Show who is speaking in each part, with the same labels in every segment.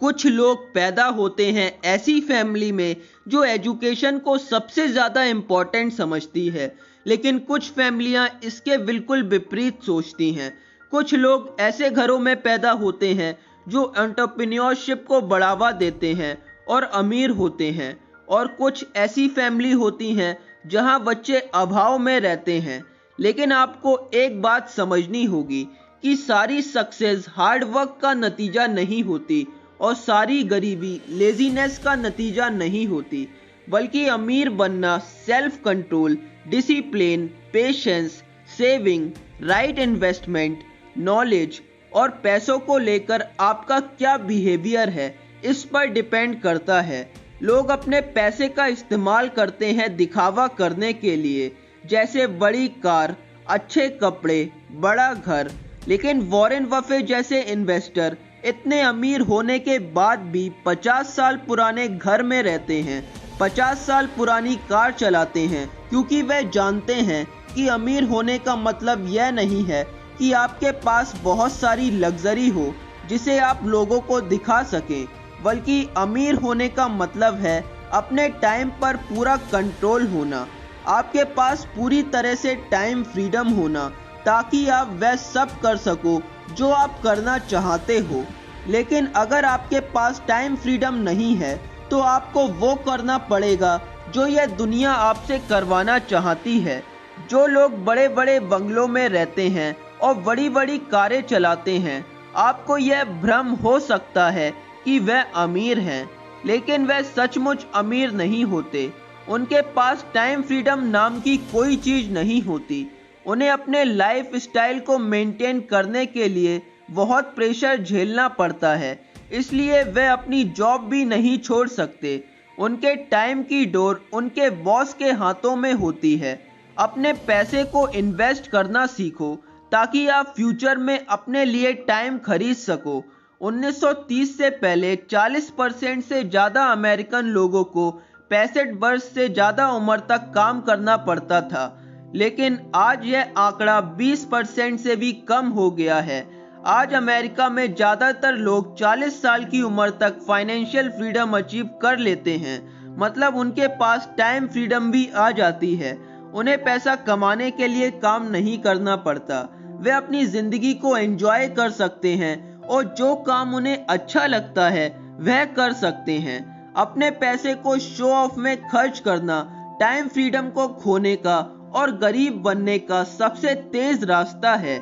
Speaker 1: कुछ लोग पैदा होते हैं ऐसी फैमिली में जो एजुकेशन को सबसे ज़्यादा इम्पोर्टेंट समझती है, लेकिन कुछ फैमिलियां इसके बिल्कुल विपरीत सोचती हैं। कुछ लोग ऐसे घरों में पैदा होते हैं जो एंटरप्रेन्योरशिप को बढ़ावा देते हैं और अमीर होते हैं, और कुछ ऐसी फैमिली होती हैं जहां बच्चे अभाव में रहते हैं। लेकिन आपको एक बात समझनी होगी कि सारी सक्सेस हार्ड वर्क का नतीजा नहीं होती और सारी गरीबी लेजीनेस का नतीजा नहीं होती, बल्कि अमीर बनना self control, discipline, patience, saving, right investment, knowledge और पैसों को लेकर आपका क्या बिहेवियर है इस पर डिपेंड करता है। लोग अपने पैसे का इस्तेमाल करते हैं दिखावा करने के लिए, जैसे बड़ी कार, अच्छे कपड़े, बड़ा घर, लेकिन वॉरेन बफे जैसे इन्वेस्टर इतने अमीर होने के बाद भी 50 साल पुराने घर में रहते हैं, 50 साल पुरानी कार चलाते हैं, क्योंकि वे जानते हैं कि अमीर होने का मतलब यह नहीं है कि आपके पास बहुत सारी लग्जरी हो जिसे आप लोगों को दिखा सकें, बल्कि अमीर होने का मतलब है अपने टाइम पर पूरा कंट्रोल होना, आपके पास पूरी तरह से टाइम फ्रीडम होना, ताकि आप वह सब कर सको जो आप करना चाहते हो। लेकिन अगर आपके पास टाइम फ्रीडम नहीं है तो आपको वो करना पड़ेगा जो यह दुनिया आपसे करवाना चाहती है। जो लोग बड़े बड़े बंगलों में रहते हैं और बड़ी बड़ी कारें चलाते हैं, आपको यह भ्रम हो सकता है कि वह अमीर हैं, लेकिन वह सचमुच अमीर नहीं होते। उनके पास टाइम फ्रीडम नाम की कोई चीज नहीं होती। उन्हें अपने लाइफ स्टाइल को मेंटेन करने के लिए बहुत प्रेशर झेलना पड़ता है, इसलिए वे अपनी जॉब भी नहीं छोड़ सकते। उनके टाइम की डोर उनके बॉस के हाथों में होती है। अपने पैसे को इन्वेस्ट करना सीखो ताकि आप फ्यूचर में अपने लिए टाइम खरीद सको। 1930 से पहले 40% से ज़्यादा अमेरिकन लोगों को 65 वर्ष से ज़्यादा उम्र तक काम करना पड़ता था, लेकिन आज यह आंकड़ा 20% से भी कम हो गया है। आज अमेरिका में ज़्यादातर लोग 40 साल की उम्र तक फाइनेंशियल फ्रीडम अचीव कर लेते हैं, मतलब उनके पास टाइम फ्रीडम भी आ जाती है। उन्हें पैसा कमाने के लिए काम नहीं करना पड़ता, वे अपनी ज़िंदगी को एंजॉय कर सकते हैं और जो काम उन्हें अच्छा लगता है वह कर सकते हैं। अपने पैसे को शो ऑफ में खर्च करना टाइम फ्रीडम को खोने का और गरीब बनने का सबसे तेज रास्ता है।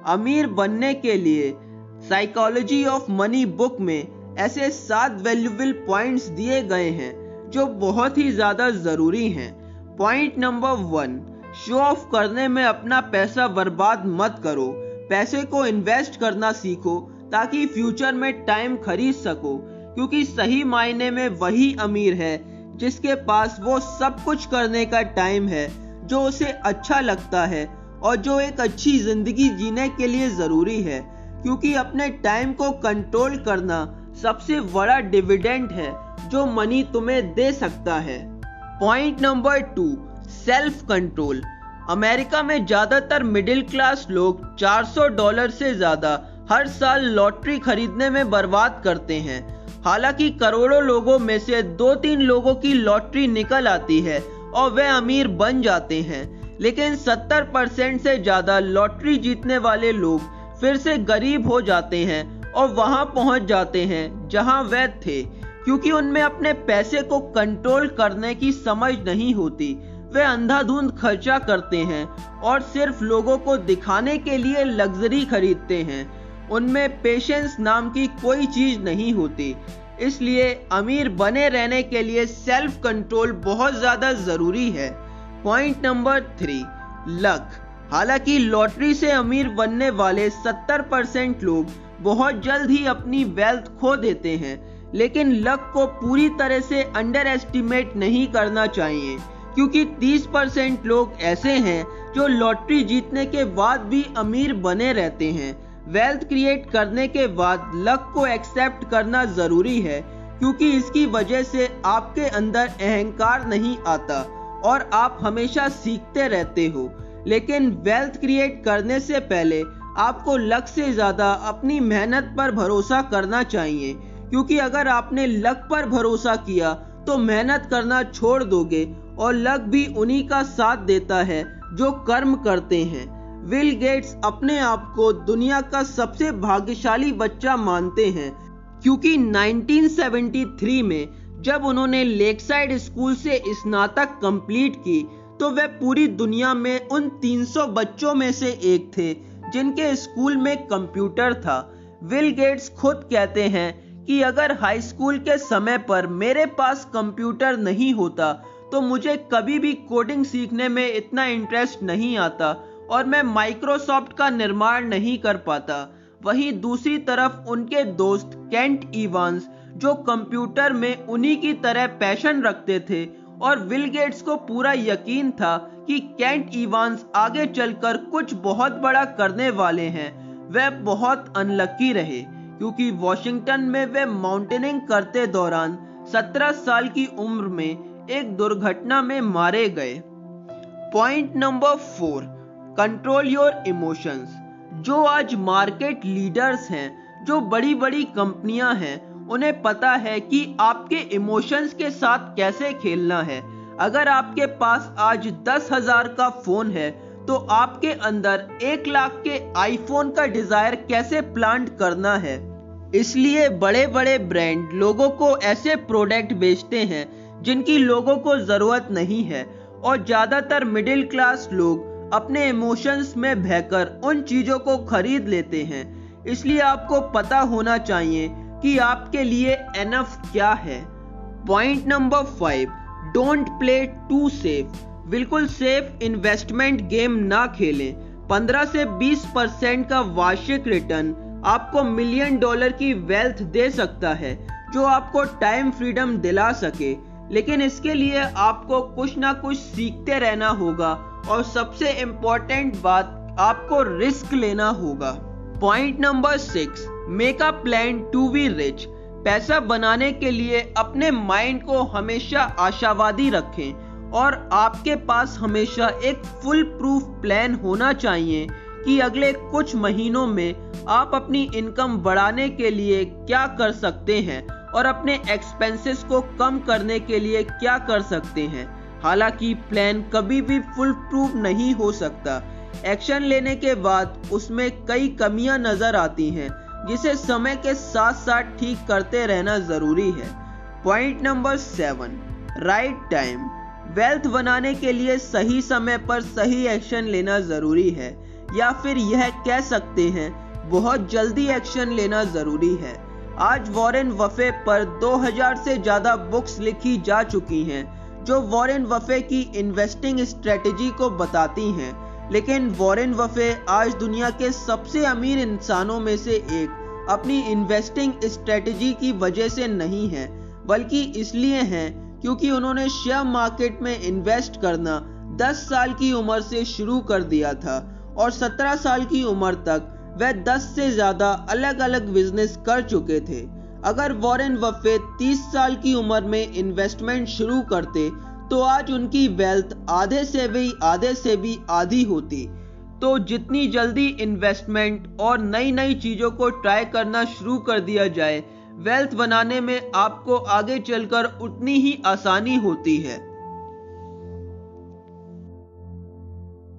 Speaker 1: अमीर बनने के लिए साइकोलॉजी ऑफ मनी बुक में ऐसे 7 वैल्यूएबल पॉइंट्स दिए गए हैं जो बहुत ही ज्यादा जरूरी हैं। पॉइंट नंबर 1, शो ऑफ करने में अपना पैसा बर्बाद मत करो। पैसे को इन्वेस्ट करना सीखो ताकि फ्यूचर में टाइम खरीद सको, क्योंकि सही मायने में वही अमीर है जिसके पास वो सब कुछ करने का टाइम है जो उसे अच्छा लगता है और जो एक अच्छी जिंदगी जीने के लिए जरूरी है, क्योंकि अपने टाइम को कंट्रोल करना सबसे बड़ा डिविडेंड है जो मनी तुम्हें दे सकता है। Point number 2, self control. America में ज्यादातर मिडिल क्लास लोग $400 से ज्यादा हर साल लॉटरी खरीदने में बर्बाद करते हैं। हालांकि करोड़ों लोगों में से 2-3 लोगों की लॉटरी निकल आती है और वे अमीर बन जाते हैं, लेकिन 70% से ज्यादा लॉटरी जीतने वाले लोग फिर से गरीब हो जाते हैं और वहां पहुंच जाते हैं जहां वे थे, क्योंकि उनमें अपने पैसे को कंट्रोल करने की समझ नहीं होती। वे अंधाधुंध खर्चा करते हैं और सिर्फ लोगों को दिखाने के लिए लग्जरी खरीदते हैं। उनमें पेशेंस नाम की कोई चीज नहीं होती। इसलिए अमीर बने रहने के लिए सेल्फ कंट्रोल बहुत ज्यादा जरूरी है। Point number 3, luck. हालांकि लॉटरी से अमीर बनने वाले 70% लोग बहुत जल्द ही अपनी वेल्थ खो देते हैं, लेकिन लक को पूरी तरह से अंडर एस्टिमेट नहीं करना चाहिए, क्योंकि 30% लोग ऐसे हैं जो लॉटरी जीतने के बाद भी अमीर बने रहते हैं। वेल्थ क्रिएट करने के बाद लक को एक्सेप्ट करना जरूरी है, क्योंकि इसकी वजह से आपके अंदर अहंकार नहीं आता और आप हमेशा सीखते रहते हो। लेकिन वेल्थ क्रिएट करने से पहले आपको लक से ज्यादा अपनी मेहनत पर भरोसा करना चाहिए, क्योंकि अगर आपने लक पर भरोसा किया तो मेहनत करना छोड़ दोगे, और लक भी उन्हीं का साथ देता है जो कर्म करते हैं। बिल गेट्स अपने आप को दुनिया का सबसे भाग्यशाली बच्चा मानते हैं, क्योंकि 1973 में जब उन्होंने लेकसाइड स्कूल से स्नातक कंप्लीट की तो वे पूरी दुनिया में उन 300 बच्चों में से एक थे जिनके स्कूल में कंप्यूटर था। बिल गेट्स खुद कहते हैं कि अगर हाई स्कूल के समय पर मेरे पास कंप्यूटर नहीं होता तो मुझे कभी भी कोडिंग सीखने में इतना इंटरेस्ट नहीं आता और मैं माइक्रोसॉफ्ट का निर्माण नहीं कर पाता। वहीं दूसरी तरफ उनके दोस्त केंट इवांस, जो कंप्यूटर में उन्हीं की तरह पैशन रखते थे, और बिल गेट्स को पूरा यकीन था कि केंट इवांस आगे चलकर कुछ बहुत बड़ा करने वाले हैं, वे बहुत अनलकी रहे, क्योंकि वॉशिंगटन में वे माउंटेनिंग करते दौरान 17 साल की उम्र में एक दुर्घटना में मारे गए। Point number 4, control your emotions. जो आज मार्केट लीडर्स हैं, जो बड़ी बड़ी कंपनियां हैं, उन्हें पता है कि आपके इमोशंस के साथ कैसे खेलना है। अगर आपके पास आज 10,000 का फोन है तो आपके अंदर 1 लाख के आईफोन का डिजायर कैसे प्लांट करना है। इसलिए बड़े बड़े ब्रांड लोगों को ऐसे प्रोडक्ट बेचते हैं जिनकी लोगों को जरूरत नहीं है, और ज्यादातर मिडिल क्लास लोग अपने इमोशंस में बहकर उन चीजों को खरीद लेते हैं। इसलिए आपको पता होना चाहिए कि आपके लिए एनफ क्या है। Point number 5, don't play to safe. बिल्कुल सेफ इन्वेस्टमेंट गेम ना खेलें। 15 से 20% का वार्षिक रिटर्न आपको $1 मिलियन की वेल्थ दे सकता है, जो आपको टाइम फ्रीडम दिला सके, लेकिन इसके लिए आपको कुछ ना कुछ सीखते रहना होगा, और सबसे इंपॉर्टेंट बात, आपको रिस्क लेना होगा। Point number 6, make a plan to be rich. पैसा बनाने के लिए अपने माइंड को हमेशा आशावादी रखें, और आपके पास हमेशा एक फुल प्रूफ प्लान होना चाहिए कि अगले कुछ महीनों में आप अपनी इनकम बढ़ाने के लिए क्या कर सकते हैं और अपने एक्सपेंसेस को कम करने के लिए क्या कर सकते हैं। हालांकि प्लान कभी भी फुल प्रूफ नहीं हो सकता। एक्शन लेने के बाद उसमें कई कमियां नजर आती हैं, जिसे समय के साथ साथ ठीक करते रहना जरूरी है। Point number 7, right time. Wealth बनाने के लिए सही समय पर सही एक्शन लेना जरूरी है, या फिर यह कह सकते हैं बहुत जल्दी एक्शन लेना जरूरी है। आज वॉरेन बफे पर 2000 से ज्यादा बुक्स लिखी जा चुकी हैं जो वॉरेन बफे की इन्वेस्टिंग स्ट्रेटेजी को बताती हैं, लेकिन वॉरेन बफे आज दुनिया के सबसे अमीर इंसानों में से एक अपनी इन्वेस्टिंग स्ट्रेटेजी की वजह से नहीं है, बल्कि इसलिए हैं क्योंकि उन्होंने शेयर मार्केट में इन्वेस्ट करना 10 साल की उम्र से शुरू कर दिया था, और 17 साल की उम्र तक वे 10 से ज्यादा अलग अलग बिजनेस कर चुके थे। अगर वॉरेन बफे 30 साल की उम्र में इन्वेस्टमेंट शुरू करते तो आज उनकी वेल्थ आधे से भी आधी होती। तो जितनी जल्दी इन्वेस्टमेंट और नई नई चीजों को ट्राई करना शुरू कर दिया जाए, वेल्थ बनाने में आपको आगे चलकर उतनी ही आसानी होती है।